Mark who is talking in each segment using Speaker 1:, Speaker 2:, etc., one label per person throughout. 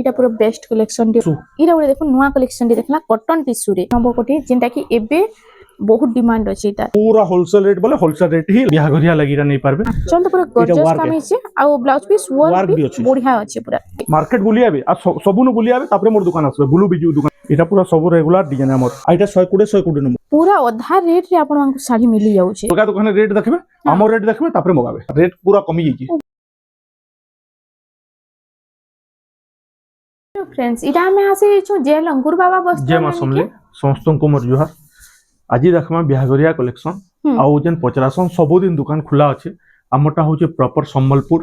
Speaker 1: এটা পুরো best collection টি এটা ওরে দেখুন নয়া কলেকশন টি দেখলা কটন টিস্যু রে নব কোটি যেটা কি এবে বহুত ডিমান্ড আছে এটা
Speaker 2: पूरा होलसेल रेट बोले होलसेल रेट ही बिहा घरिया लगी नहीं पारबे
Speaker 1: चल तो पूरा गॉर्जियस काम है आ ब्लाउज पीस वर्क भी बढ़िया আছে পুরা
Speaker 2: मार्केट बुलियाबे आ सबुनु बुलियाबे तापरे मोर दुकान आसबे ब्लू बिजू दुकान এটা পুরা सब रेगुलर डिजाइन हमर आइटा 100 कोटी नंबर
Speaker 1: पूरा आधा रेट रे आपन को साड़ी मिली जाउ छे
Speaker 2: अलगा दुकान रेट देखबे हमर रेट देखबे तापरे मगाबे रेट पूरा कमी जाई
Speaker 1: फ्रेंड्स इटा में आसे छु जेल अंकुर बाबा बस
Speaker 2: जय मां समले समस्त को मोर जुहार आज देखमा बिहागरिया कलेक्शन आउ जेन पचरासन सब दिन दुकान खुला अछि हमटा होचे प्रॉपर संबलपुर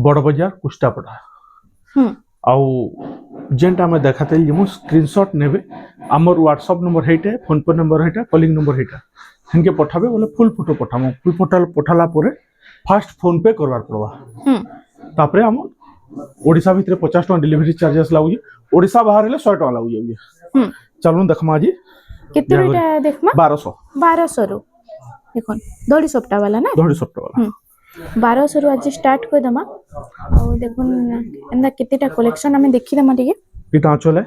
Speaker 2: बड़ बाजार कुष्टापड़ा आउ जेनटा में देखाते जमु स्क्रीनशॉट नेबे हमर व्हाट्सएप नंबर हेटे फोन पे नंबर हेटा कॉलिंग नंबर हेटा हनके पठाबे बोले फुल फोटो पठामो फुल फोटो पठाला परे फास्ट फोन पे करवार पड़वा तापरे हम ओडिसा भितरे 50 टका डिलीवरी चार्जेस लाउजे ओडिसा बाहर हेले 100 टका लाउजे चलू देखमा जी
Speaker 1: कितने बेटा देखमा
Speaker 2: 1200
Speaker 1: रु देखो दड़ी सप्ताह वाला ना
Speaker 2: दड़ी सप्ताह वाला
Speaker 1: 1200 रु आज स्टार्ट कर दमा और देखो एंदा कितनेटा कलेक्शन हमें देखि दमा ठीक है
Speaker 2: इटा चले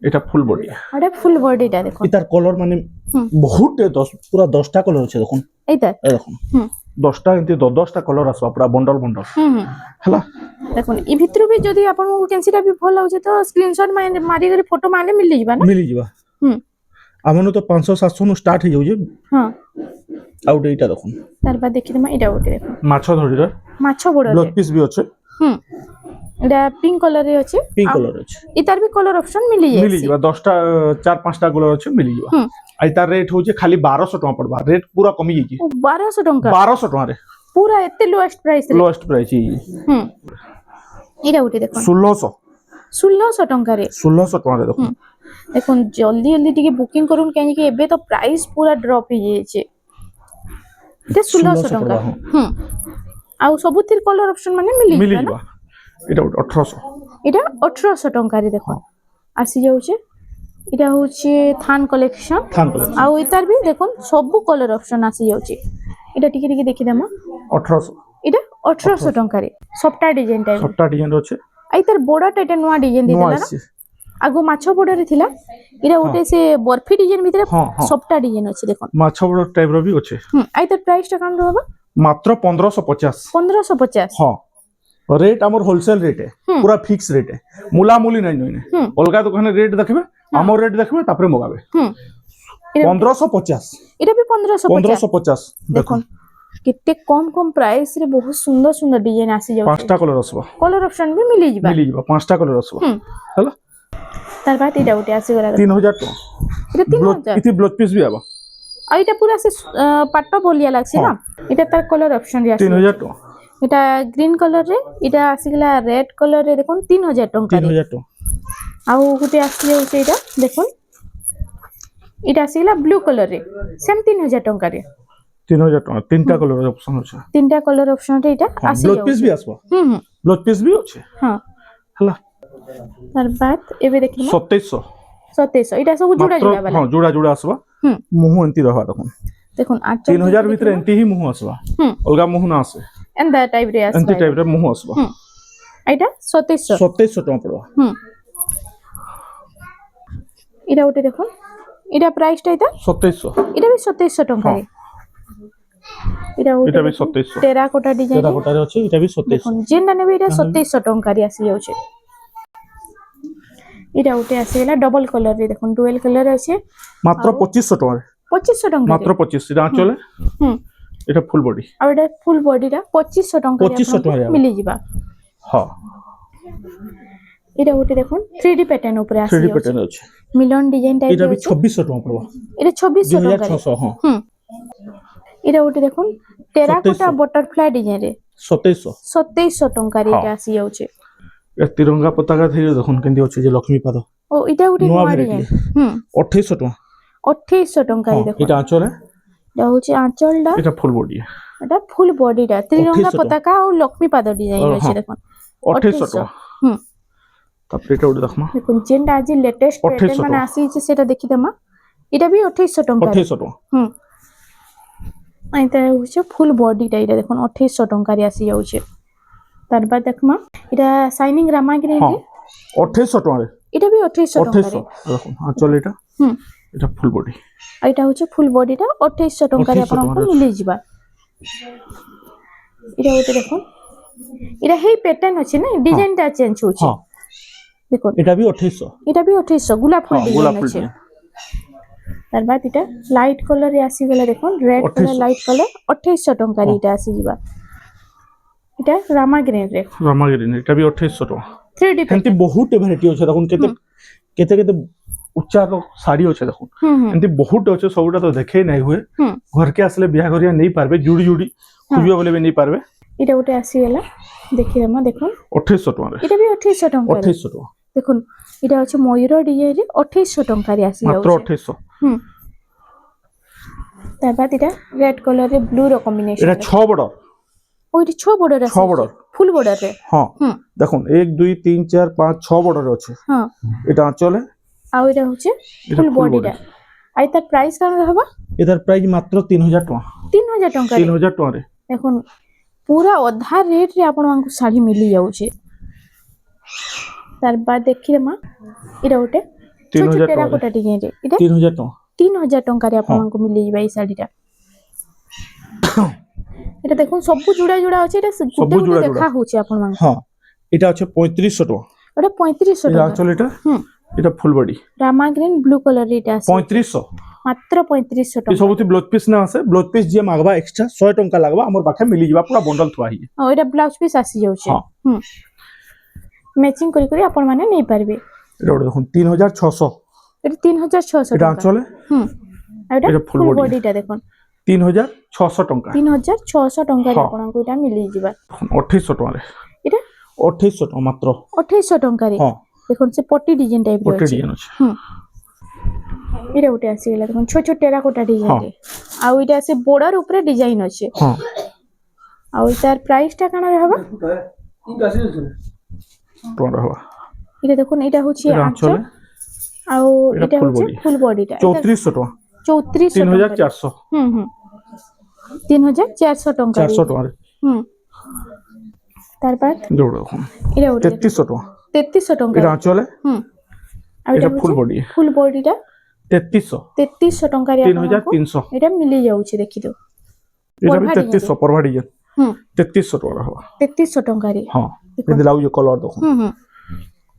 Speaker 2: এটা ফুল বডি
Speaker 1: আরে ফুল বডিটা দেখো
Speaker 2: এটার কলর মানে বহুত 10 পুরা 10টা কলর আছে দেখুন
Speaker 1: এইটা
Speaker 2: এই দেখুন 10টা এন্তি 10টা কলর আসবা পুরা বন্ডল বন্ডল হলা
Speaker 1: দেখুন এই ভিতর भी যদি आपन कैंसिटा भी भल होजे तो स्क्रीनशॉट मारी कर फोटो मारले मिल जाइबा ना
Speaker 2: मिल जाइबा আমনো তো 500 700 नु স্টার্ট হই যাউजे
Speaker 1: हां
Speaker 2: আউট এইটা দেখুন
Speaker 1: তারপর দেখি দমা এটা ওটে দেখুন
Speaker 2: মাছ ধরিরা
Speaker 1: মাছ বড়
Speaker 2: ব্লাউজ পিস भी আছে
Speaker 1: এটা পিঙ্ক কালার রে আছে
Speaker 2: পিঙ্ক কালার আছে
Speaker 1: ইতার भी কলর অপশন মিলি যায়
Speaker 2: মিলি যাবা 10টা 4 5টা কলর আছে মিলি যাবা আই তার রেট होचे খালি 1200 টাকা পড়বা রেট পুরা কমি গई
Speaker 1: 1200 টাকা
Speaker 2: 1200 টাকা রে
Speaker 1: পুরা এতে লোয়েস্ট প্রাইস রে
Speaker 2: লোয়েস্ট প্রাইস
Speaker 1: এটা ওটে দেখুন
Speaker 2: 1600
Speaker 1: টাকা রে
Speaker 2: 1600 টাকা রে দেখুন
Speaker 1: দেখুন জলদি জলদি টিকে বুকিং করুন কাই কি এবে তো প্রাইস পুরা ড্রপ হই যাইছে এটা 1600 টাকা আ সবুতির কলর অপশন মানে মিলি যাবা
Speaker 2: এটা 1800
Speaker 1: এটা 1800 টাকা রে দেখো আসি যাউছে এটা হচ্ছে থান কালেকশন আ ইতার भी দেখুন সবু কলর অপশন আসি যাউছে এটা টিকে টিকে দেখি দেমা
Speaker 2: 1800
Speaker 1: এটা 1800 টাকা রে সবটা ডিজাইন টাইপ
Speaker 2: সবটা ডিজাইন আছে
Speaker 1: আই তার বড়টা এটা নয়া ডিজাইন দিলা না আগো মাছ বড়রে থিলা এটা ওটে সে বরফি ডিজাইন ভিতরে সবটা ডিজাইন আছে দেখুন
Speaker 2: মাছ বড় টাইপ র भी আছে
Speaker 1: আই তার প্রাইসটা কাম রহবা
Speaker 2: মাত্র 1550
Speaker 1: হ্যাঁ
Speaker 2: रेट हमर होलसेल रेट है पूरा फिक्स रेट है मुला मुली नहीं नइने अलगा दुकान रेट देखबे हमर रेट देखबे तापरे मगाबे 1550
Speaker 1: এটা भी 1550
Speaker 2: देखो
Speaker 1: कितने कम प्राइस रे बहुत सुंदर सुंदर डिजाइन आसी जाउ
Speaker 2: पांचटा कलर असबा
Speaker 1: कलर ऑप्शन भी मिली जिबा
Speaker 2: पांचटा कलर असबा हला
Speaker 1: तार बाद एटा उठे आसी गला
Speaker 2: 3000 टका
Speaker 1: এটা 3000
Speaker 2: इति ब्लाउज पीस भी आबा
Speaker 1: आ এটা পুরা সে পাট্টা বলিয়া লাগছে না এটা তার কলর অপশন রে আছে
Speaker 2: 3000 टका
Speaker 1: এটা গ্রিন কলর রে এটা আসি গলা রেড কলর রে দেখুন 3000 টাকা
Speaker 2: 3000 টাকা
Speaker 1: আউ গুতে আসি যাউছে এটা দেখুন এটা আসি গলা ব্লু কলর রে সেম 3000 টাকা রে
Speaker 2: 3000 টাকা তিনটা কলর অপশন আছে
Speaker 1: তিনটা কলর অপশন রে এটা আসি
Speaker 2: ব্লাউজ পিস भी আসবা ব্লাউজ পিস भी আছে
Speaker 1: हां
Speaker 2: হলা
Speaker 1: তার বাদ এবে দেখিম
Speaker 2: 2700
Speaker 1: এটা সব জুড়া জুড়া वाला
Speaker 2: हां জুড়া জুড়া আসবা মুহ এন্তি রহবা দেখুন 3000 ভিতরে এন্তি হি মুহ আসবা অলগা মুহ না আছে
Speaker 1: এন্ডা টাইপ রে আসবা
Speaker 2: এন্তি টাইপ রে মুহ আসবা
Speaker 1: এটা 2700
Speaker 2: টাকা পড়বা
Speaker 1: এটা ওটে দেখুন এটা প্রাইসটা এটা
Speaker 2: 2700
Speaker 1: এটা भी 2700 টাকা রে এটা
Speaker 2: भी 2700
Speaker 1: টেরাকোটা ডিজাইন
Speaker 2: টেরাকোটা রে আছে এটা भी 2700
Speaker 1: দেখুন যেটা নেবে এটা 2700 টাকা রে আসি যাচ্ছে এটা ওটে আসে গলা ডাবল কালার রে দেখুন ডুয়াল কালার আছে
Speaker 2: মাত্র 2500 টাকা
Speaker 1: 2500 টাকা
Speaker 2: মাত্র 25 এটা চলে এটা ফুল বডি
Speaker 1: আর এটা ফুল বডিটা 2500 টাকা মিলি যাবা
Speaker 2: হ্যাঁ
Speaker 1: এটা ওটে দেখুন 3D প্যাটার্ন উপরে আসে
Speaker 2: 3D প্যাটার্ন আছে
Speaker 1: মিলন ডিজাইন টাইপ
Speaker 2: এটা भी 2600 টাকা পড়বা
Speaker 1: এটা 2600 টাকা
Speaker 2: 2600 হ্যাঁ
Speaker 1: এটা ওটে দেখুন টেরাকোটা বাটারফ্লাই ডিজাইন রে 2700 টাকা রে এটা আসি যাচ্ছে
Speaker 2: এ তিরঙ্গা পতাকা ধরে দেখুন কেন্দি আছে যে লক্ষ্মী পাদ
Speaker 1: ও এটা ওটে নয়া ডিজাইন
Speaker 2: 2800 টাকা
Speaker 1: 2800 টাকা রে দেখুন
Speaker 2: এটা আঁচলে
Speaker 1: এটা হচ্ছে আঁচলটা
Speaker 2: এটা ফুল বডি
Speaker 1: এটা ফুল বডিটা ত্রিরঙ্গা পতাকা ও লক্ষ্মী পাদ ডিজাইন আছে দেখুন
Speaker 2: 2800 টাকা তারপরে এটা ওটা দেখমা
Speaker 1: দেখুন যেটা আজ লেটেস্ট প্যাটার্ন মানে আসিছে সেটা দেখি দেমা এটা भी 2800 টাকা
Speaker 2: 2800 টাকা
Speaker 1: এটা হচ্ছে ফুল বডিটা এটা দেখুন 2800 টাকা রে আসি যাচ্ছে তারপর দেখমা এটা শাইনিং রামাগ্রিন
Speaker 2: 2800 টাকা রে
Speaker 1: এটা বি 2800 টাকা রে
Speaker 2: 2800 দেখুন আঁচল এটা
Speaker 1: হুম
Speaker 2: এটা ফুল বডি
Speaker 1: আর এটা হচ্ছে ফুল বডিটা 2800 টাকা রে
Speaker 2: 2800
Speaker 1: আপনাଙ୍କୁ
Speaker 2: ଟଙ୍କାରେ
Speaker 1: মিলি ଯିବା এটা হচ্ছে দেখুন এটা হেই প্যাটার্ন আছে না ডিজাইনটা চেঞ্জ হচ্ছে
Speaker 2: হ্যাঁ
Speaker 1: দেখুন
Speaker 2: এটা বি 2800
Speaker 1: এটা বি 2800 গোলাপ ফুল
Speaker 2: হ্যাঁ গোলাপ
Speaker 1: ডিজাইন
Speaker 2: ফুল
Speaker 1: আছে তার বাদ এটা লাইট কলর রে আসি গলা দেখুন রেড কলর
Speaker 2: 2800
Speaker 1: লাইট কলর 2800 টাকা রে এটা আসি ଯିବା এটা রামা গ্রিন রে
Speaker 2: রামাগিরিন এটা বি 2800 টাকা
Speaker 1: 3D
Speaker 2: এমতি বহুত ভ্যারাইটি আছে দেখুন কেতে কেতে কেতে উচ্চার শাড়ি আছে দেখুন
Speaker 1: হুম
Speaker 2: এমতি বহুত আছে সবুটা তো দেখে নাই হুয়ে
Speaker 1: হুম
Speaker 2: ঘরকে আসলে বিয়া করিয়া নেই পারবে জুড়ি জুড়ি খুঁজিবা বলে भी नहीं পারবে
Speaker 1: এটা ওটা আসি গলা দেখি আমরা দেখুন
Speaker 2: 2800 টাকা রে
Speaker 1: এটা বি 2800 টাকা রে
Speaker 2: 2800 টাকা
Speaker 1: দেখুন এটা হচ্ছে ময়ূর ডিজাইন রে 2800 টাকা রে আসি
Speaker 2: মাত্র
Speaker 1: যাচ্ছে
Speaker 2: 2800
Speaker 1: হুম তার বাদ এটা রেড কলর রে ব্লু র কম্বিনেশন
Speaker 2: এটা 6 বড়
Speaker 1: ওইটি 6 বর্ডার আছে
Speaker 2: 6 border।
Speaker 1: ফুল বর্ডার রে
Speaker 2: হ্যাঁ
Speaker 1: হুম
Speaker 2: দেখুন 1 2 3 4 5 6 বর্ডার আছে
Speaker 1: হ্যাঁ
Speaker 2: এটা আঁচলে
Speaker 1: আর এটা হচ্ছে
Speaker 2: এটা
Speaker 1: ফুল
Speaker 2: full
Speaker 1: বডিটা আর তার প্রাইস কেমন হবে
Speaker 2: এটার প্রাইস মাত্র 3000 টাকা
Speaker 1: 3000 টাকা
Speaker 2: 3000 টাকা রে
Speaker 1: দেখুন পুরা অধা রেট রে আপনাଙ୍କୁ শাড়ি মিলি যাଉଛି তার বাদ দেখিলে মা এটা ওটে
Speaker 2: 3000
Speaker 1: টেরা
Speaker 2: টাকা
Speaker 1: কোটা ডিজাইন রে এটা
Speaker 2: 3000 টাকা
Speaker 1: 3000 টাকা রে আপনাଙ୍କୁ মিলি যাবে এই শাড়িটা এটা দেখুন সবু জুড়া জুড়া আছে এটা গুটে
Speaker 2: জুড়া
Speaker 1: গুটে
Speaker 2: জুড়া।
Speaker 1: দেখা হচ্ছে আপনাଙ୍କୁ
Speaker 2: হ্যাঁ এটা হচ্ছে 3500 টাকা
Speaker 1: ওটা 3500
Speaker 2: এটা
Speaker 1: টাকা
Speaker 2: আঁচল এটা
Speaker 1: হুম
Speaker 2: এটা ফুল বডি
Speaker 1: রামা গ্রিন ব্লু কলর এটা আছে
Speaker 2: 3500
Speaker 1: মাত্র 3500
Speaker 2: ଏ
Speaker 1: টাকা
Speaker 2: ସବୁଥି ବ୍ଲାଉଜ ପିସ୍ ନା ଆସେ ବ୍ଲାଉଜ ପିସ୍ ଯିଏ ମାଗବା ଏକ୍ସଟ୍ରା 100 ଟଙ୍କା ଲାଗବା ଆମର ପାଖେ ମିଳିଯିବା ପୁରା ବଣ୍ଡଲ ଥୁଆ ହେଇଛି
Speaker 1: ও এটা ব্লাউজ পিস আসি যাচ্ছে
Speaker 2: হ্যাঁ।
Speaker 1: হুম ম্যাচিং করি করি আপন মানে নেই পারবে
Speaker 2: এটা ଗୋଟେ দেখুন 3600
Speaker 1: এটা 3600
Speaker 2: এটা
Speaker 1: টাকা
Speaker 2: আঁচলে
Speaker 1: হুম আর এটা
Speaker 2: এটা full
Speaker 1: ফুল
Speaker 2: body।
Speaker 1: বডিটা দেখুন
Speaker 2: 3600 ଟଙ୍କା
Speaker 1: 3600 টাকা
Speaker 2: হ্যাঁ।
Speaker 1: আপনাଙ୍କୁ এটা মিলি ଯିବା
Speaker 2: 2800 ଟଙ୍କାରେ
Speaker 1: এটা
Speaker 2: 2800 ଟଙ୍କା ମାତ୍ର
Speaker 1: 2800 টাকারে
Speaker 2: ହଁ
Speaker 1: দেখুন সে পটি ডিজাইন টাইপ
Speaker 2: ଗୋଟେ
Speaker 1: আছে
Speaker 2: ডিজাইন ଅଛି
Speaker 1: হুম এটা ওটা আসি গেল দেখুন ছোট ছোট টেরাকোটা ডিজাইন
Speaker 2: হ্যাঁ।
Speaker 1: রে আর এটা আছে বর্ডার উপরে ডিজাইন আছে
Speaker 2: ହଁ
Speaker 1: আর তার প্রাইসটা কেন হবে
Speaker 2: ଟଙ୍କା ହବା
Speaker 1: এটা দেখুন এটা হচ্ছে
Speaker 2: এটা
Speaker 1: আঁচল
Speaker 2: আঁচলে
Speaker 1: আর
Speaker 2: এটা
Speaker 1: এটা
Speaker 2: full
Speaker 1: হচ্ছে
Speaker 2: body।
Speaker 1: ফুল বডিটা
Speaker 2: 3400 ଟଙ୍କା
Speaker 1: 3400 টাকা
Speaker 2: 3400
Speaker 1: হুম হুম 3400 টাকা
Speaker 2: 400 ଟଙ୍କାରେ
Speaker 1: হুম তারপর
Speaker 2: ଯୋଉଟା ଦେଖୁন
Speaker 1: এটা ওটা
Speaker 2: 3300 ଟଙ୍କା
Speaker 1: 3300 টাকা
Speaker 2: এটা আঁচলে
Speaker 1: হুম আর
Speaker 2: এটা
Speaker 1: এটা
Speaker 2: ফুল
Speaker 1: ফুল
Speaker 2: বডি
Speaker 1: ফুল বডিটা
Speaker 2: 3300
Speaker 1: 3300 টাকারে আপনাଙ୍କୁ
Speaker 2: 3300
Speaker 1: এটা মিলি যাଉଛି দেখি তো
Speaker 2: এটা ବି
Speaker 1: ପରଭା
Speaker 2: 3300 ପରଭା ଡିଜାଇନ
Speaker 1: হুম
Speaker 2: 3300 ଟଙ୍କା ହବା
Speaker 1: 3300 টাকারে
Speaker 2: ହଁ
Speaker 1: ଦେଖନ୍ତୁ।
Speaker 2: ଯଦି ଲାଗୁଛି କଲର ଦେଖୁন
Speaker 1: হুম হুম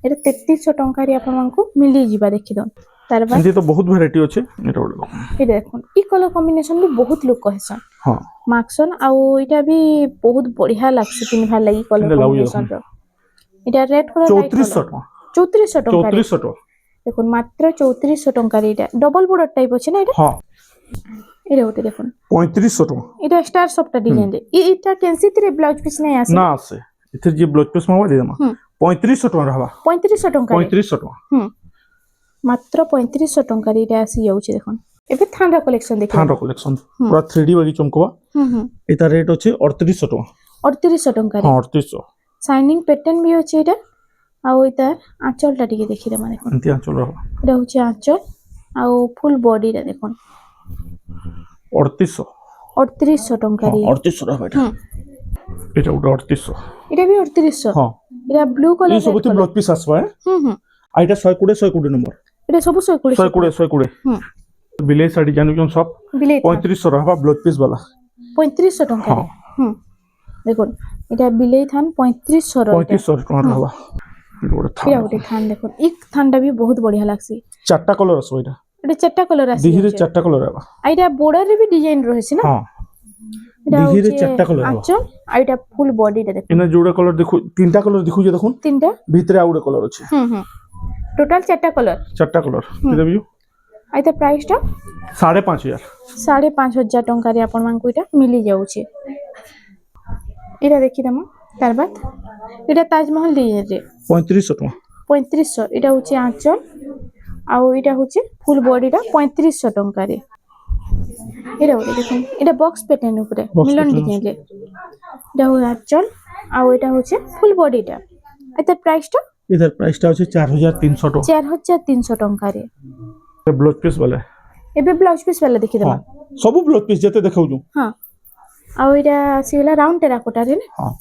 Speaker 1: এটা 3300 টাকারে আপনাଙ୍କୁ মিলি ଯିବା দেখি তো তারপর
Speaker 2: ଏମିତି ତ ବହୁତ ଭେରାଇଟି ଅଛି ଏଇଟା ଗୋଟେ ଦେଖୁন
Speaker 1: এটা দেখুন এই কলর কম্বিনেশন ବି ବହୁତ ଲୋକ ହେସନ୍
Speaker 2: ହଁ
Speaker 1: ମାକ୍ସନ୍ ଆଉ ଏଇଟା ବି ବହୁତ ବଢିଆ ଲାଗୁଛି ପିନ୍ଧିବାର ଲାଗି କଲର
Speaker 2: କେମିତି ଲାଗୁଛି
Speaker 1: କମ୍ବିନେସନ ର এটা রেড কলর
Speaker 2: 3400 ଟଙ୍କା
Speaker 1: 3400 টাকারে
Speaker 2: 3400 ଟଙ୍କା
Speaker 1: দেখুন মাত্র 3400 টাকারে এটা ডবল বর্ডার টাইপ আছে না এটা
Speaker 2: ହଁ
Speaker 1: এটা ওটা দেখুন
Speaker 2: 3500 ଟଙ୍କା
Speaker 1: এটা স্টার সফটটা ডিজাইন রে এটা কেনসিতে ব্লাউজ পিস নাই আসে
Speaker 2: ନା ଆସେ ଏଥିରେ ଯିଏ ବ୍ଲାଉଜ ପିସ୍ ମାଗବା ଦେଇଦେମା
Speaker 1: ହୁଁ।
Speaker 2: 3500 ଟଙ୍କା ହବା
Speaker 1: 3500 টাকারে
Speaker 2: 3500 ଟଙ୍କା
Speaker 1: হুম মাত্র 3500 টাকারে এটা আসি যাଉଛି দেখুন ଏବେ ଥାଣ୍ଡା କଲେକ୍ସନ ଦେଖିବା
Speaker 2: ଥାଣ୍ଡ କଲେକ୍ସନ ପୁରା 3D ବାଗି ଚମକବା
Speaker 1: ହୁଁ ହୁଁ
Speaker 2: ଏଟା ରେଟ୍ ଅଛି 3800 ଟଙ୍କା
Speaker 1: 3800 ଟଙ୍କାରେ
Speaker 2: ହଁ 3800
Speaker 1: ସାଇନିଂ ପ୍ୟାଟର୍ନ ବି ଅଛି ଏଇଟା ଆଉ ଏଇଟା ଆଞ୍ଚଲଟା ଟିକେ ଦେଖିଦେବା ଦେଖୁন
Speaker 2: ଏମିତି ଆଞ୍ଚଳ ହବା
Speaker 1: এটা হচ্ছে আঁচল ଆଉ ফুল বডিটা দেখুন
Speaker 2: 3800
Speaker 1: 3800 টাকারে
Speaker 2: 3800 হবা এটা
Speaker 1: হুম
Speaker 2: এটা ଗୋଟେ 3800
Speaker 1: এটা ବି 3800
Speaker 2: ହଁ
Speaker 1: এটা ବ୍ଲୁ
Speaker 2: এই
Speaker 1: କଲର
Speaker 2: ସବୁଥି ବ୍ଲାଉଜ ପିସ୍ আসবা
Speaker 1: হুম হুম
Speaker 2: আর এটা 120 নম্বর
Speaker 1: এটা ସବୁ 120
Speaker 2: 120
Speaker 1: হুম
Speaker 2: ବିଲେଇ ଶାଢୀ ଜାଣୁଛନ୍ ସବ
Speaker 1: বিলেই
Speaker 2: 3500 হবা ব্লাউজ পিସ୍ বালা
Speaker 1: 3500 টাকারে হুম দেখুন এটা বিলেই থান 3500 র এটা
Speaker 2: 3500 ଟଙ୍କା ହବା এটা ଗୋଟେ ଥାଣ୍ଡ
Speaker 1: এটা ওটা থান দেখুন এই থানটা ବି ବହୁତ ବଢିଆ লাগছে
Speaker 2: চারটা কলর আসবে এটা
Speaker 1: এটা চারটা কলর আছে
Speaker 2: দিহিরে চারটা কলর হবা
Speaker 1: আর এটা বর্ডারে ବି ডিজাইন রয়েছে না
Speaker 2: হ্যাঁ
Speaker 1: এটা
Speaker 2: দিহিরে
Speaker 1: হচ্ছে
Speaker 2: চারটা কলর হবা
Speaker 1: আঁচল আর এটা ফুল বডিটা দেখুন
Speaker 2: এনে যোড়া কলর দেখু তিনটা কলর দেখুছে দেখুন
Speaker 1: তিনটা
Speaker 2: ভিতরে আর ଗୋଟେ কলর আছে
Speaker 1: হুম হুম টোটাল চারটা কলর
Speaker 2: চারটা কলর এটা বিউ
Speaker 1: আর এটা প্রাইসটা
Speaker 2: 5500
Speaker 1: 5500 ଟଙ୍କାରେ ଆପଣମାନଙ୍କୁ ଏଇଟା ମିଳି ଯାଉଛି ଏଇଟା ଦେଖିଦେମା ତାର ବାଦ ଏଇଟା ତାଜମହଲ ଡିଜାଇନରେ
Speaker 2: 3500 ଟଙ୍କା
Speaker 1: 3500 ଏଇଟା ହେଉଛି ଆଞ୍ଚଲ ଆଉ ଏଇଟା ହେଉଛି ফুল বডিটা 3500 ଟଙ୍କାରେ ଏଇଟା ଗୋଟେ ଦେଖୁন এটা বক্স প্যাটার্ন উপরে
Speaker 2: Box
Speaker 1: মিলন
Speaker 2: pattern
Speaker 1: ডিজাইନରେ এটা হচ্ছে আঁচল ଆଉ এটা হচ্ছে ফুল বডিটা এটার প্রাইসটা
Speaker 2: इधर प्राइसटा আছে 4300 टका
Speaker 1: 4300 ଟଙ୍କାରେ
Speaker 2: ब्लाउज पीस वाला
Speaker 1: ଏବେ ବ୍ଲାଉଜ ପିସ୍ ବାଲା ଦେଖିଦେବା
Speaker 2: हां सब ब्लाउज पीस जते देखाउछु
Speaker 1: ହଁ ଆଉ ଏଇଟା ଆସିଗଲା ରାଉଣ୍ଡ ଟେରାକୋଟାରେ ନା
Speaker 2: हां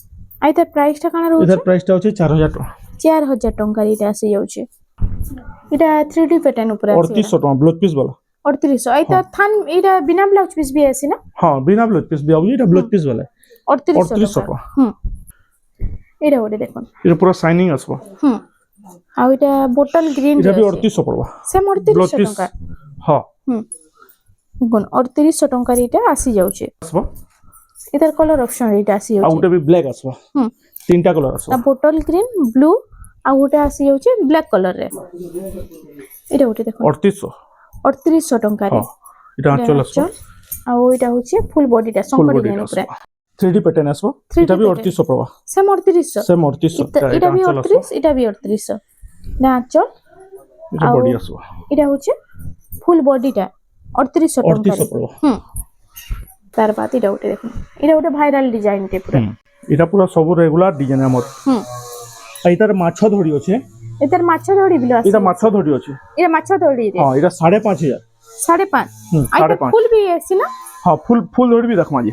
Speaker 1: ଆଉ ତାର ପ୍ରାଇସଟା କାଣା ରହୁଛି
Speaker 2: इधर प्राइसटा ଅଛି 4000 टका
Speaker 1: 4000 टंका रे इटा आसी जाउचे इटा 3D पैटर्न ऊपर आसी
Speaker 2: 3800 टका ब्लाउज पीस वाला
Speaker 1: 3800 आइता थान इटा बिना ब्लाउज पीस भी आसी ना
Speaker 2: हां बिना ब्लाउज पीस भी आउजी एटा ब्लाउज पीस वाला 3800 टका
Speaker 1: इटा ओडे देखन
Speaker 2: ये पूरा शाइनिंग आसबो
Speaker 1: आ इटा बोतल ग्रीन
Speaker 2: इटा भी 3800 पड़वा
Speaker 1: से 3800 टका
Speaker 2: हां
Speaker 1: गुण 3800 टंका रे इटा आसी जाउचे
Speaker 2: आसबो
Speaker 1: इधर कलर ऑप्शन रे इटा आसी
Speaker 2: आ
Speaker 1: जाउचे
Speaker 2: उटा भी ब्लैक आसबो तीनटा कलर आसबो
Speaker 1: बोतल ग्रीन ब्लू आ उटा आसी जाउचे ब्लैक कलर रे इटा उटे देखो 3800 टंका रे
Speaker 2: इटा आंचल आसबो
Speaker 1: आ इटा होचे फुल बॉडी टा संकड़ी देन ऊपर
Speaker 2: 3D पैटर्न आसबो इटा भी 3800 पड़वा
Speaker 1: से 3800
Speaker 2: से 3800
Speaker 1: इटा भी 38 इटा भी 3800 ना आंचल
Speaker 2: इटा बॉडी आसबो
Speaker 1: इटा होचे फुल बॉडी टा 3800 टंका
Speaker 2: 3800 पड़वा
Speaker 1: तार बाद इटा उटे देखो इटा उटे भाइराल डिजाइन टे पूरा
Speaker 2: इटा पूरा सब रेगुलर डिजाइन हमर इतार माछ धड़ी अछि
Speaker 1: इधर माछ धड़ी बिलो आसी
Speaker 2: इटा माछ धड़ी अछि
Speaker 1: इटा माछ धड़ी रे
Speaker 2: हां इटा 5500
Speaker 1: 5.5 आइता
Speaker 2: 5.5
Speaker 1: फुल भी आसी ना
Speaker 2: हां फुल धड़ी भी देखमा जी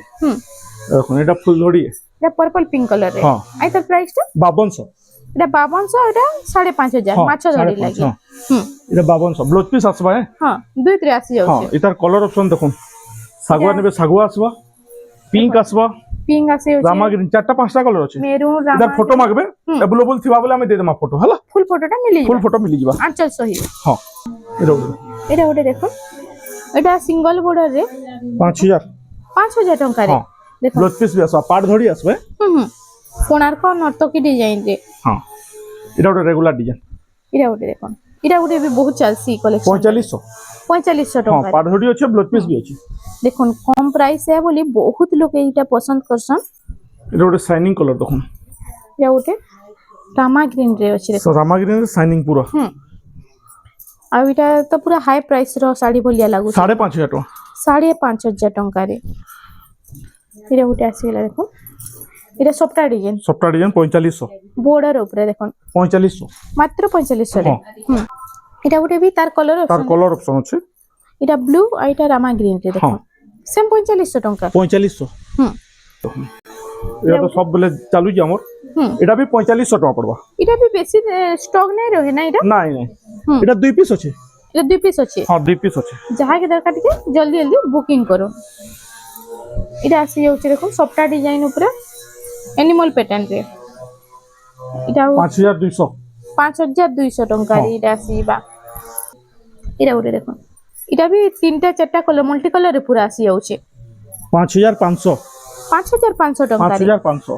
Speaker 2: देखो इटा फुल धड़ी
Speaker 1: इटा पर्पल पिंक कलर रे
Speaker 2: हां
Speaker 1: आइता प्राइस टा
Speaker 2: 5200
Speaker 1: इटा 5200 इटा 5500 माछ धड़ी लागी
Speaker 2: इटा 5200 ब्लाउज पीस आसबा है
Speaker 1: हां दुई त्रे आसी
Speaker 2: हां
Speaker 1: जाउचे
Speaker 2: इतार कलर ऑप्शन देखो सागवा नेबे सागवा आसबा पिंक आसबा
Speaker 1: पिंक आसी जाउचे
Speaker 2: रामा ग्रीन चारटा पांचटा कलर अछि
Speaker 1: मेरून
Speaker 2: इधर
Speaker 1: रामा
Speaker 2: फोटो मागबे अवेलेबल थिबा बोले हमें दे देमा फोटो हला
Speaker 1: फुल फोटोटा मिली
Speaker 2: फुल फोटो मिली जिबा
Speaker 1: आंचल सही
Speaker 2: हां
Speaker 1: एटा ओटे देखो एटा सिंगल बॉर्डर रे
Speaker 2: 5000
Speaker 1: टंका रे देखो
Speaker 2: ब्लाउज पीस भी आसबा पाट धड़ी आसबे
Speaker 1: कोणार्क नर्तकी डिजाइन रे
Speaker 2: हां इटा ओटे रेगुलर डिजाइन
Speaker 1: इटा ओटे देखो इटा ओटे भी बहुत चलसी कलेक्शन 4500
Speaker 2: हां
Speaker 1: टंका
Speaker 2: पाट धड़ी अछि ब्लाउज पीस भी अछि
Speaker 1: देखो कम प्राइस है बोली बहुत लोग एटा पसंद करसन
Speaker 2: इटा ओटे शाइनिंग कलर देखो
Speaker 1: इटा ओटे रामा ग्रीन रे अछि देखो
Speaker 2: रामा ग्रीन शाइनिंग पूरा
Speaker 1: आ इटा तो पूरा हाई प्राइस रो साड़ी भलिया लागु
Speaker 2: 5500 टका
Speaker 1: 5500 टंका रे इटा ओटे आसीला देखो इटा सॉफ्टवेयर डिजाइन
Speaker 2: 4500
Speaker 1: बॉर्डर ऊपर देखो
Speaker 2: 4500
Speaker 1: मात्र 4500 रे इटा ओटे भी तार कलर
Speaker 2: तार कलर ऑप्शन अछि
Speaker 1: इटा ब्लू आ इटा रामा ग्रीन रे देखो सेम 4500 टंका
Speaker 2: 4500 या तो सब बोले चालू जी हमर एटा भी 4500 टका पड़बा
Speaker 1: इटा भी बेसी स्टॉक नै रहे ना इटा
Speaker 2: नहीं एटा दुई पीस अछि
Speaker 1: इटा दुई पीस अछि
Speaker 2: हां दुई पीस अछि
Speaker 1: जहा के दरकार के जल्दी जल्दी बुकिंग करो इटा आसी जाउछ देखो सॉफ्टवेयर डिजाइन ऊपर एनिमल पैटर्न रे इटा 5200 टंका रे इटा आसीबा इटा उरे देखो इटा भी तीनटा चारटा कलर मल्टी कलर रे पूरा आसी जाउछे
Speaker 2: 5500
Speaker 1: टंका
Speaker 2: 5500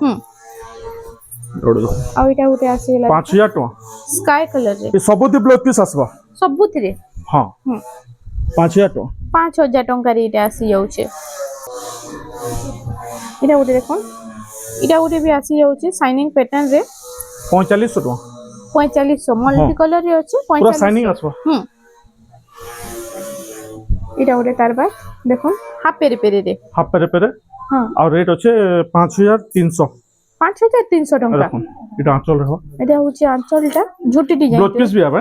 Speaker 2: रोड दो
Speaker 1: आ इटा उटे आसीला
Speaker 2: 5000 टका
Speaker 1: स्काई कलर रे
Speaker 2: ए सबुति ब्लाउज पीस आसबा
Speaker 1: सबुथिरे
Speaker 2: हां 5000 टका
Speaker 1: 5000 टंका रे इटा आसी जाउछे इटा उटे देखो इटा उटे भी आसी जाउछे शाइनिंग पैटर्न रे
Speaker 2: 4500 टका
Speaker 1: 4500 मल्टी कलर रे अछि
Speaker 2: पूरा शाइनिंग आसबा
Speaker 1: इटा उटे तार बाद देखो हाफ पेरे पेरे रे
Speaker 2: हां और रेट अछि 5300
Speaker 1: टंका
Speaker 2: देखो इटा आंचल रहबा
Speaker 1: एटा होची आंचलटा झुटी डिजाइन
Speaker 2: ब्लाउज पीस भी आबे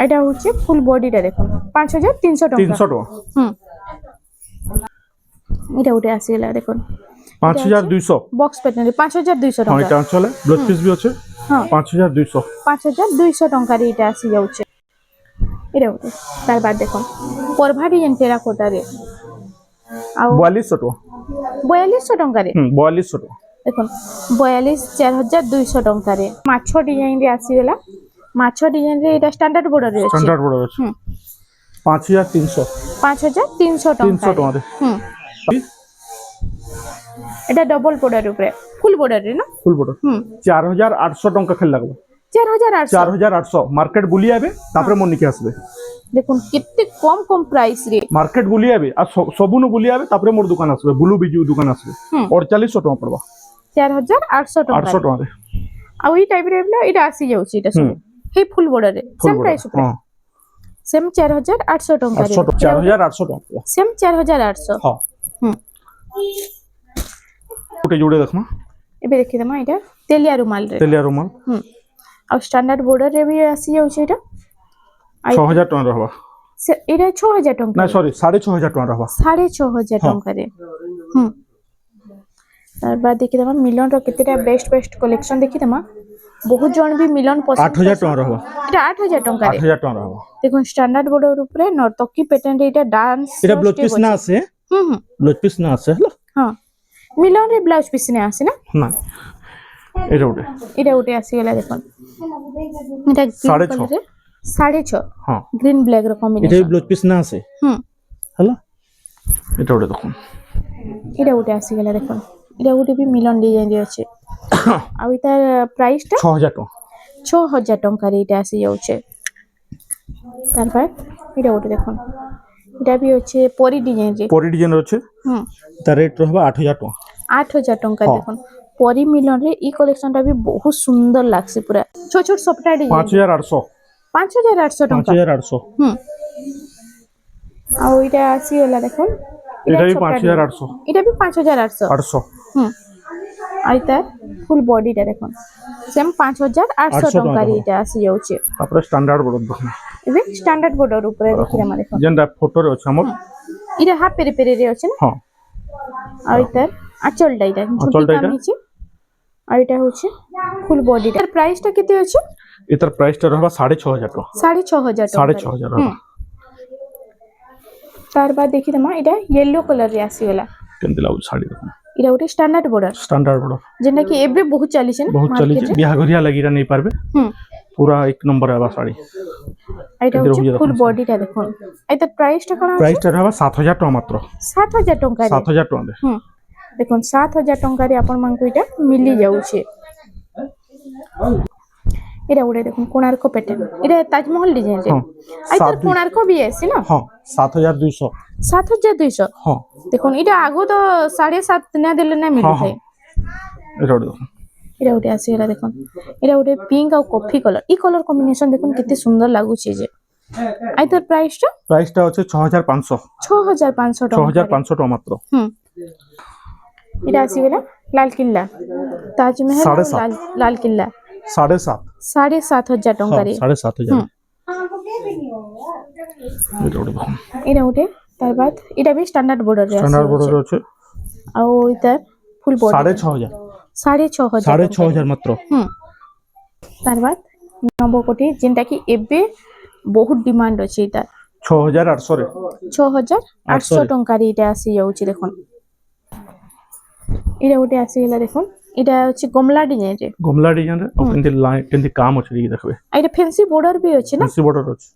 Speaker 1: एटा होची फुल बॉडीटा देखो 5300 टंका
Speaker 2: 300 टका
Speaker 1: इटा उटे आसीला देखो
Speaker 2: 5200
Speaker 1: बॉक्स पैटर्न 5200
Speaker 2: हां
Speaker 1: टंका
Speaker 2: इटा आंचल ब्लाउज पीस भी अछि
Speaker 1: हां
Speaker 2: 5200
Speaker 1: टंका रे इटा आसी जाउछे इटा उटे तार बाद देखो परभा डिजाइन टेराकोटा रे आ
Speaker 2: 4200 टका
Speaker 1: 4200 टंका रे
Speaker 2: 4200 टका
Speaker 1: देखो 42,4200 टंका रे माछो डिजाइन रे आसी गेला माछो डिजाइन रे एटा स्टैंडर्ड बॉर्डर रे अछि
Speaker 2: स्टैंडर्ड बॉर्डर अछि 5300
Speaker 1: टका
Speaker 2: रे
Speaker 1: एटा डबल बॉर्डर ऊपर फुल बॉर्डर रे ना
Speaker 2: फुल बॉर्डर 4800 टका खेल लागबो 4800 मार्केट बुली आबे तापर मोर निके आसबे
Speaker 1: देखो कितने कम प्राइस रे
Speaker 2: मार्केट बुली आबे आ सबुनु बुली आबे तापर मोर दुकान आसबे ब्लू बिजू दुकान आसबे 4800 टका पड़बा
Speaker 1: 4800 टका
Speaker 2: 800 टका रे
Speaker 1: आ ई टाइप रे एटा आसी जाउची एटा सब हे फुल बॉर्डर रे सेम प्राइस ऊपर सेम 4800 टका रे
Speaker 2: 4800 टका
Speaker 1: सेम 4800
Speaker 2: हां ओटे जोड़े देखमा
Speaker 1: एबे देखि दमा एटा तेलिया रुमाल आ स्टैंडर्ड बॉर्डर रे भी आसी जाउची एटा
Speaker 2: 6000 टका रहबा
Speaker 1: से एटा 6000 टका
Speaker 2: ना सॉरी 6500 टका रहबा
Speaker 1: 6500 टका रे तार बाद देखि दमा मिलन रो केतेटा बेस्ट कलेक्शन देखि दमा बहुत जन भी मिलन पसंद
Speaker 2: 8000 टका रहबो
Speaker 1: এটা 8000 টাকা রে
Speaker 2: 8000 टका रहबो
Speaker 1: দেখুন স্ট্যান্ডার্ড বর্ডার উপরে নর্তকী প্যাটার্ন রে এটা ডান্স
Speaker 2: এটা ব্লাউজ পিস না আছে
Speaker 1: হুম
Speaker 2: ব্লাউজ পিস না আছে হলো
Speaker 1: হ্যাঁ মিলন রে ব্লাউজ পিস নে আসে না
Speaker 2: না এটা ওটা
Speaker 1: এটা উঠে আসি গেলা দেখুন এটা
Speaker 2: 6.5
Speaker 1: 6.5
Speaker 2: হ্যাঁ
Speaker 1: গ্রিন ব্ল্যাক র
Speaker 2: এটা
Speaker 1: কম্বিনেশন
Speaker 2: ব্লাউজ পিস না আছে
Speaker 1: হুম
Speaker 2: হলো এটা ওটা দেখুন
Speaker 1: এটা উঠে আসি গেলা দেখুন এটা উঠে বি মিলন ডিজাইন রে আছে আর এটার প্রাইসটা
Speaker 2: 6000 टका
Speaker 1: 6000 টাকা রে এটা আসি যাচ্ছে তারপর এটা উঠে দেখুন এটা বি হচ্ছে পরি ডিজাইন রে
Speaker 2: পরি ডিজাইন আছে
Speaker 1: হুম
Speaker 2: তার রেট रहबा 8000 टका
Speaker 1: 8000 টাকা দেখুন পরি মিলন রে ই কালেকশনটা বি বহুত সুন্দর লাগছে পুরা ছোট ছোট সফট ডিজাইন
Speaker 2: 5800
Speaker 1: 5800 টাকা
Speaker 2: 5800
Speaker 1: হুম আর এটা আসি হলা দেখুন
Speaker 2: এটা भी 5800
Speaker 1: এটা বি 5800
Speaker 2: 800
Speaker 1: হুম আর এটা ফুল বডিটা দেখুন সেম 5800 টাকা রে এটা আসি যাচ্ছে
Speaker 2: তারপরে স্ট্যান্ডার্ড বড় দেখুন
Speaker 1: ଏବେ ଷ୍ଟାଣ୍ଡାର୍ଡ ବର୍ଡର ଉପରେ ଦେଖିଲେ ମାନେ ଦେଖ
Speaker 2: যেটা ফটোরে আছে আমার
Speaker 1: এটা হাফ পেরে পেরে রে আছে না
Speaker 2: হ্যাঁ
Speaker 1: আর এটা আঁচলটা এটা ঝুটি
Speaker 2: আঁচলটা
Speaker 1: কাম ହେଇଛି আর এটা হচ্ছে ফুল বডিটা এর প্রাইসটা কেতে আছে
Speaker 2: এটার প্রাইসটা रहबा 6500 टका
Speaker 1: 6500 টাকা
Speaker 2: 6500 रहबा
Speaker 1: তার বাদ দেখি তোমা এটা ইয়েলো কালার রে আসি গলা
Speaker 2: কেমতি লাগু শাড়ি দেখুন
Speaker 1: এটা ওটা স্ট্যান্ডার্ড বর্ডর
Speaker 2: স্ট্যান্ডার্ড বড়
Speaker 1: যেটা কি এবে বহুত চালিছে না
Speaker 2: বহুত চলিছে বিহাঘরিয়া লাগিরা নেই পারবে
Speaker 1: হুম
Speaker 2: পুরা এক নম্বর আবা শাড়ি
Speaker 1: এটা হচ্ছে ফুল বডিটা দেখুন এটা প্রাইসটা কোন আছে
Speaker 2: প্রাইসটা रहबा 7000 टका মাত্র
Speaker 1: 7000 টাকা রে
Speaker 2: 7000 टका দে
Speaker 1: হুম দেখুন 7000 টাকা রে আপন মানকু এটা মিলি যাচ্ছে এটা ওরে দেখুন কোণার্ক প্যাটার্ন এটা তাজমহল ডিজাইন রে আর তার কোণার্ক বি আছে না
Speaker 2: হ্যাঁ 7200
Speaker 1: 7200
Speaker 2: হ্যাঁ
Speaker 1: দেখুন এটা আগো তো 7.5 না দিলে না মিলি থাকে
Speaker 2: এটা দেখুন
Speaker 1: এটা ওটা আছে এটা দেখুন এটা ওটা পিঙ্ক আর কফি কালার এই কালার কম্বিনেশন দেখুন কেতে সুন্দর লাগুছে যে আর তার
Speaker 2: প্রাইসটা হচ্ছে 6500
Speaker 1: 6500 টাকা
Speaker 2: 6500 টাকা মাত্র
Speaker 1: হুম এটা আছে গেলা লাল কিল্লা তাজমহল আর লাল কিল্লা
Speaker 2: 7.5
Speaker 1: 7500 টাকা রে
Speaker 2: 7500
Speaker 1: এটা ওটা তার বাদ এটা বি স্ট্যান্ডার্ড বর্ডার রে আছে
Speaker 2: স্ট্যান্ডার্ড বর্ডার আছে
Speaker 1: আর এটা ফুল বডি
Speaker 2: 6500
Speaker 1: 6500
Speaker 2: মাত্র
Speaker 1: হুম তার বাদ নবকোটি যেটা কি এবে বহুত ডিমান্ড আছে এটা
Speaker 2: 6800 রে
Speaker 1: 6800 টাকা রে এটা আসি যাচ্ছে দেখুন এটা ওটা আসি গেলা দেখুন এটা হচ্ছে গমলা ডিজাইন রে
Speaker 2: কিন্তু লাইন কিন্তু কাম আছে দেখি দেখবে
Speaker 1: আর এটা ফ্যান্সি বর্ডার বি আছে না
Speaker 2: ফ্যান্সি বর্ডার আছে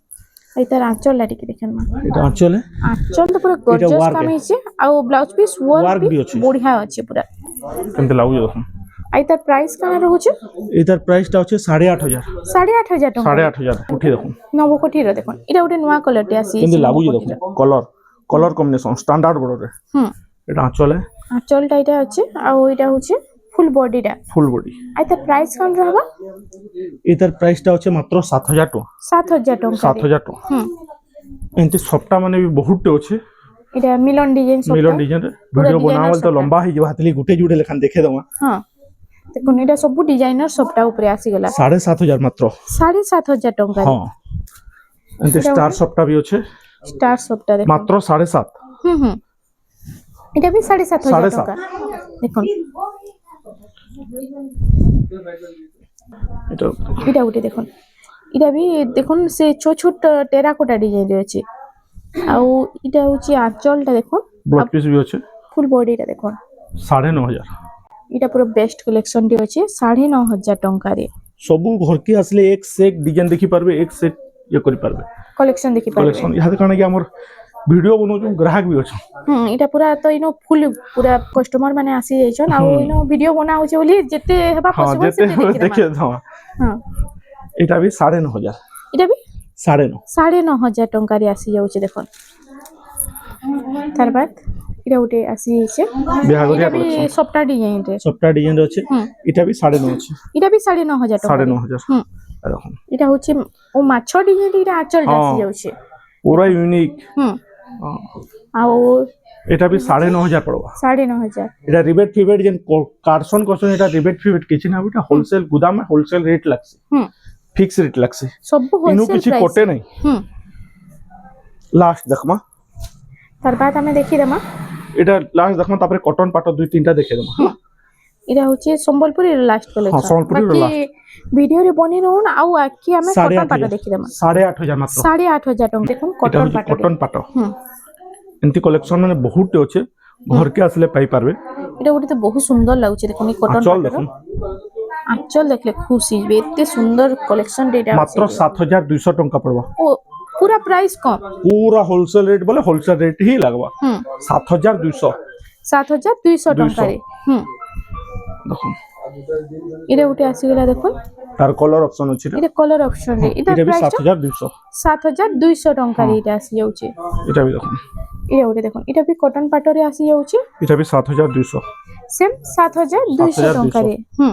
Speaker 1: আর তার আঁচলটা টিকে দেখেন মা
Speaker 2: এটা আঁচলে
Speaker 1: আঁচল তো পুরো গর্জিয়াস কাম হইছে আর ব্লাউজ পিস ওয়ার্ক
Speaker 2: বি
Speaker 1: বি
Speaker 2: আছে।
Speaker 1: বঢ়িয়া আছে পুরা
Speaker 2: কিন্তু লাগুছে দেখুন
Speaker 1: আর তার প্রাইস কেমন রহুছে
Speaker 2: এটার প্রাইসটা হচ্ছে 8500
Speaker 1: 8500 টাকা
Speaker 2: 8500 উঠি দেখুন
Speaker 1: নবকোটির দেখুন এটা ওটা নয়া কালারটি আসি
Speaker 2: কিন্তু লাগুছে দেখুন কলর কম্বিনেশন স্ট্যান্ডার্ড বর্ডারে
Speaker 1: হুম
Speaker 2: এটা আঁচলে
Speaker 1: আঁচলটা এটা আছে আর ওইটা হচ্ছে ফুল বডিটা
Speaker 2: ফুল বডি
Speaker 1: আর তার প্রাইস কেমন রহবা
Speaker 2: এটার প্রাইসটা হচ্ছে মাত্র 7000 টাকা
Speaker 1: 7000 টাকা
Speaker 2: 7000 টাকা
Speaker 1: হুম
Speaker 2: এন্টি সবটা মানে ବି বহুতଟେ ଅଛି
Speaker 1: এটা মিলন ডিজাইন সব
Speaker 2: মিলন ডিজাইন ভিডিও বনাওল তো লম্বা হই যাবা হাতলি গুটে জুড়ে লেখান দেখে দমা
Speaker 1: হ্যাঁ দেখুন এটা সব ডিজাইনার সবটা উপরে আসি গলা
Speaker 2: 7500 মাত্র
Speaker 1: 7500 টাকা
Speaker 2: হ্যাঁ এন্টি স্টার সবটা भी আছে
Speaker 1: স্টার সবটা দেখুন
Speaker 2: মাত্র 7.5
Speaker 1: হুম হুম এটা भी 7500 টাকা দেখুন এটা উঠে দেখুন এটা भी দেখুন সে ছোট ছোট টেরাকোটা ডিজাইন রয়েছে আর এটা হচ্ছে আঁচলটা দেখুন
Speaker 2: ব্লাউজ পিস भी আছে
Speaker 1: ফুল বডিটা দেখুন
Speaker 2: 9500
Speaker 1: এটা পুরো বেস্ট কালেকশনটি আছে 9500 টাকা রে
Speaker 2: সবু ঘরকি আসলে এক সে এক ডিজাইন দেখি পারবে এক সে ইয়ে করি পারবে
Speaker 1: কলেকশন দেখি পারবে
Speaker 2: কলেকশন ইহাতে কারণ কি আমার ভিডিও বনাউছন গ্রাহক भी আছে
Speaker 1: এটা পুরা তো ইনো ফুল পুরা কাস্টমার মানে আসি যাইছন আর ইনো ভিডিও বনা হচ্ছে বলি যেতে হেবা
Speaker 2: হ্যাঁ
Speaker 1: পসিবল
Speaker 2: যেতে দেখে দাও
Speaker 1: হ্যাঁ
Speaker 2: এটা भी 9500
Speaker 1: এটা भी
Speaker 2: 9.5
Speaker 1: 9500 টাকা রে আসি যাচ্ছে দেখুন তার বাদ এটা উঠে আসি যাচ্ছে
Speaker 2: বিহাগরিয়া
Speaker 1: এটা भी
Speaker 2: কলেকশন
Speaker 1: সবটা ডিজাইন রে
Speaker 2: সবটা ডিজাইন আছে এটা भी 9.5 আছে
Speaker 1: এটা भी 9500 টাকা
Speaker 2: 9.5
Speaker 1: হুম
Speaker 2: এরকম
Speaker 1: এটা হচ্ছে ও মাছ ডিজাইন এটা আঁচলটা আসি যাচ্ছে
Speaker 2: পুরা ইউনিক
Speaker 1: হুম আর
Speaker 2: এটা भी 9500 পড়বা
Speaker 1: 9500
Speaker 2: এটা রিবেট ফিবেট যেন কারসন কোসন এটা রিবেট ফিবেট কিছু না এটা হোলসেল গুদামে হোলসেল রেট লাগছে
Speaker 1: হুম
Speaker 2: ফিক্স রেট লাগছে
Speaker 1: সব
Speaker 2: ইনু
Speaker 1: হোলসেল
Speaker 2: কিছু
Speaker 1: প্রাইস
Speaker 2: কোটে নাই
Speaker 1: হুম
Speaker 2: লাস্ট দেখমা
Speaker 1: তার বাদ আমি দেখি দেমা
Speaker 2: এটা লাস্ট দেখমা তারপরে কটন পাট দুই তিনটা দেখে দেমা
Speaker 1: এটা হচ্ছে সম্বলপুরি লাস্ট
Speaker 2: হ্যাঁ
Speaker 1: কালেকশন
Speaker 2: সম্বলপুরি
Speaker 1: বাকি
Speaker 2: লাস্ট
Speaker 1: ভিডিও রে বনি রহুন ଆଉ ଆକି ଆମେ କଟନ ପାଟ ଦେଖିଦେମା
Speaker 2: 8,500 ମାତ୍ର
Speaker 1: 8,500 ଟଙ୍କା ଦେଖୁন
Speaker 2: এটা
Speaker 1: କଟନ
Speaker 2: হচ্ছে
Speaker 1: ପାଟ
Speaker 2: কটন পাট
Speaker 1: হুম
Speaker 2: এমতি কালেকশন মানে বহুত আছে ঘরকে আসলে পাই পারবে
Speaker 1: এটা গোটে তো বহুত সুন্দর লাগুছে দেখুন এই কটন
Speaker 2: চল
Speaker 1: পাটর
Speaker 2: দেখুন
Speaker 1: আঁচল দেখলে খুশি হইবে এতে সুন্দর কালেকশন এটা
Speaker 2: মাত্র 7,200 টঙ্কা পড়বা
Speaker 1: ও পুরা প্রাইস কম
Speaker 2: পুরা হোলসেল রেট বলে হোলসেল রেট হি লাগবা
Speaker 1: হুম
Speaker 2: 7,200
Speaker 1: 7,200 ଟଙ୍କାରେ ହୁଁ
Speaker 2: দেখুন
Speaker 1: এটা গোটে আসিগলা দেখুন
Speaker 2: তার কলর অপশন আছে
Speaker 1: এটা কলর অপশন রে এটা
Speaker 2: এটা বি
Speaker 1: প্রাইস
Speaker 2: 7,200
Speaker 1: 7,200 ଟଙ୍କାରେ এটা আসি যাଉଛି
Speaker 2: এটা বি দেখুন
Speaker 1: এটা গোটে দেখুন এটা ବି কটন ପାଟରେ আসি যাଉଛି
Speaker 2: এটা বি 7,200
Speaker 1: সেম 7,200 ଟଙ୍କାରେ ହୁଁ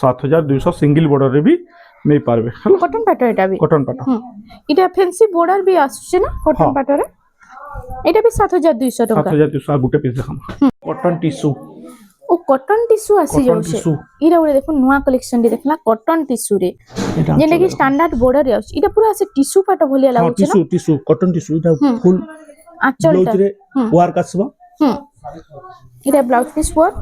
Speaker 2: 7,200 সিঙ্গেল বর্ডর রে বি নেই পারবে হ্যালো
Speaker 1: কটন পাট এটা ବି
Speaker 2: কটন পাট
Speaker 1: ହୁଁ এটা ফ্যান্সি বর্ডার ବି ଆସୁଛି ନା କଟନ
Speaker 2: ହଁ।
Speaker 1: ପାଟରେ এটা ବି 7,200 ଟଙ୍କା
Speaker 2: 7,200 আর গুটে পিস দেখাম কটন টিস্যু
Speaker 1: ও কটন টিস্যু আসি
Speaker 2: কটন
Speaker 1: যাଉଛି
Speaker 2: টিস্যু
Speaker 1: এটা গোটে দেখুন নୂଆ কলেকশন টি দেখলা কটন টিস্যু রে
Speaker 2: এটা
Speaker 1: যেটা কি স্ট্যান্ডার্ড বর্ডর রে আସୁଛି এটা পুরা আছে টিস্যু পাট ভলিয়া
Speaker 2: হ্যাঁ
Speaker 1: ଲାଗୁଛି ନା
Speaker 2: টিস্যু টিস্যু কটন টিস্যু এটা
Speaker 1: হুম।
Speaker 2: ফুল
Speaker 1: আঁচলটা
Speaker 2: ব্লাউজ রে
Speaker 1: হুম।
Speaker 2: ওয়ার্ক আসবা
Speaker 1: হুম এটা ব্লাউজ পিস ওয়ার্ক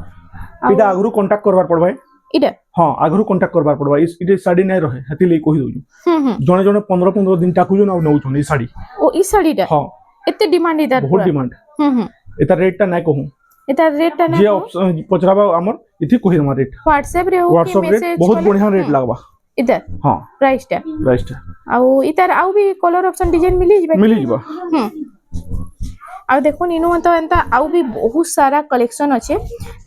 Speaker 2: এটা আগরু কন্টাক্ট করবার পড়বা
Speaker 1: এটা
Speaker 2: হ্যাঁ আগরু কন্টাক্ট করবার পড়বা এটা শাড়ি নাই রহে হেতি লাই কহি দউଛୁ
Speaker 1: হুম হুম
Speaker 2: জনে জনে 15 দিন টাকুছন আর নউছন এই শাড়ি
Speaker 1: ও এই শাড়িটা
Speaker 2: হ্যাঁ
Speaker 1: এতে ডিমান্ড এটার
Speaker 2: বহুত
Speaker 1: পুরা
Speaker 2: ডিমান্ড
Speaker 1: হুম হুম
Speaker 2: এটা রেটটা নাই কহু
Speaker 1: এটা রেটটা না
Speaker 2: যে অপশন পচরাবা আমার ইতি কহি দেমা রেট
Speaker 1: হোয়াটসঅ্যাপ রে হোক কি
Speaker 2: WhatsApp রে
Speaker 1: মেসেজ
Speaker 2: বহুত বঢ়িয়া রেট লাগবা
Speaker 1: এটা
Speaker 2: হ্যাঁ
Speaker 1: প্রাইসটা
Speaker 2: প্রাইসটা
Speaker 1: ଆଉ ইতার ଆଉ ବି কলর অপশন ডিজাইন মিলি যাবে
Speaker 2: মিলি ଯିବା
Speaker 1: হুম ଆଉ দেখুন ইনু মত এন্তা ଆଉ ବି বহুত সারা কালেকশন আছে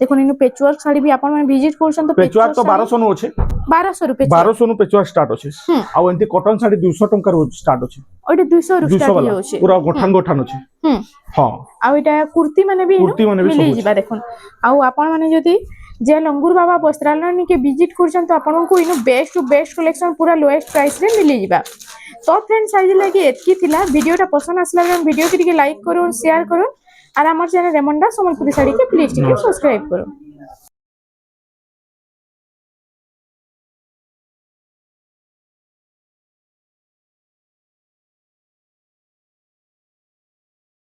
Speaker 1: দেখুন ইনু পেচওয়ার্ক শাড়ি ବି ଆପଣ মানে ভিজিট করছন তো
Speaker 2: পেচওয়ার্ক তো 1200 নো আছে
Speaker 1: 1200 রুপে
Speaker 2: 1200 নো পেচওয়ার্ক স্টার্ট আছে
Speaker 1: হুম।
Speaker 2: আর এন্তি কটন শাড়ি 200 টঙ্কার স্টার্ট আছে
Speaker 1: ওইটা 200 রু
Speaker 2: 200
Speaker 1: স্টার্ট
Speaker 2: वाला
Speaker 1: হচ্ছে
Speaker 2: পুরা গঠান গঠান আছে
Speaker 1: হুম
Speaker 2: হ্যাঁ
Speaker 1: ଆଉ ଏଇଟା କୁର୍ତ୍ତୀ ମାନେ ବି
Speaker 2: କୁର୍ତ୍ତୀ ମାନେ ବି
Speaker 1: ମିଳି
Speaker 2: ସବୁ
Speaker 1: ଯିବା ଦେଖୁন ଆଉ ଆପଣ ମାନେ ଯଦି যে লঙ্গুর বাবা বস্ত্রালয় কে ভিজিট করছেন তো আপনার ইনু বেস্ট টু বেস্ট কলেকশন পুরা লোয়েস্ট প্রাইস রে মিলি যাবা তো ফ্রেন্ডস আজ লাগি এতকি থিলা ভিডিওটা পছন্দ আসলে ভিডিও কে লাইক করুন শেয়ার করুন আর আমার চ্যানেল রেমন্ডা সম্বলপুরি শাড়ি কে প্লিজ টিকে সাবস্ক্রাইব করুন